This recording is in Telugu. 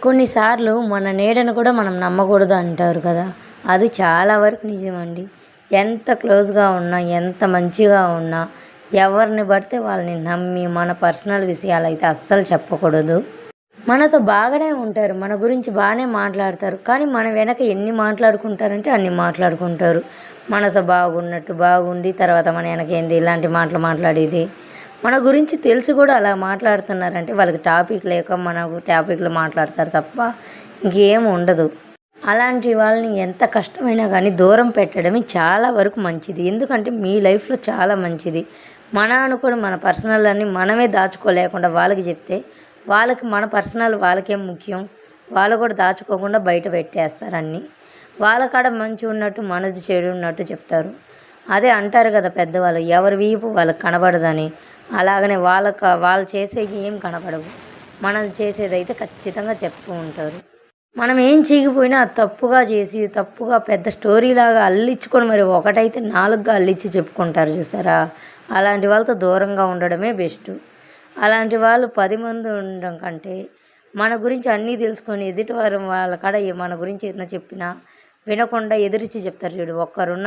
కొన్నిసార్లు మన నీడను కూడా మనం నమ్మకూడదు అంటారు కదా! అది చాలా వరకు నిజమండి. ఎంత క్లోజ్‌గా ఉన్నా, ఎంత మంచిగా ఉన్నా, ఎవరిని పడితే వాళ్ళని నమ్మి మన పర్సనల్ విషయాలైతే అస్సలు చెప్పకూడదు. మనతో బాగానే ఉంటారు. మన గురించి బాగానే మాట్లాడతారు. కానీ మన వెనక ఎన్ని మాట్లాడుకుంటారంటే అన్ని మాట్లాడుకుంటారు. మనతో బాగున్నట్టు బాగుండి తర్వాత మన వెనక ఏంది ఇలాంటి మాటలు మాట్లాడేది. మన గురించి తెలిసి కూడా అలా మాట్లాడుతున్నారంటే వాళ్ళకి టాపిక్ లేక మన టాపిక్‌లో మాట్లాడతారు తప్ప ఇంకేం ఉండదు. అలాంటి వాళ్ళని ఎంత కష్టమైనా కానీ దూరం పెట్టడమే చాలా వరకు మంచిది. ఎందుకంటే మీ లైఫ్‌లో చాలా మంచిది. మన అనుకోని మన పర్సనల్ అన్నీ మనమే దాచుకోలేకుండా వాళ్ళకి చెప్తే వాళ్ళకి మన పర్సనల్ వాళ్ళకేం ముఖ్యం. వాళ్ళు కూడా దాచుకోకుండా బయట పెట్టేస్తారు అన్నీ. వాళ్ళ కాడ మంచి ఉన్నట్టు మనది చెడు ఉన్నట్టు చెప్తారు. అదే అంటారు కదా పెద్దవాళ్ళు, ఎవరి వీపు వాళ్ళకి కనబడదని. అలాగనే వాళ్ళు చేసేవి ఏం కనపడవు. మనది చేసేదైతే ఖచ్చితంగా చెప్తూ ఉంటారు. మనం ఏం చేయకపోయినా అది తప్పుగా చేసి, తప్పుగా పెద్ద స్టోరీలాగా అల్లించుకొని మరి ఒకటైతే 4గా అల్లించి చెప్పుకుంటారు చూసారా? అలాంటి వాళ్ళతో దూరంగా ఉండడమే బెస్టు. అలాంటి వాళ్ళు 10 మంది ఉండడం కంటే మన గురించి అన్నీ తెలుసుకొని ఎదుటివారు వాళ్ళ కాడ మన గురించి ఏదైనా చెప్పినా వినకుండా ఎదిరించి చెప్తారు చూడు. ఒక్కరున్న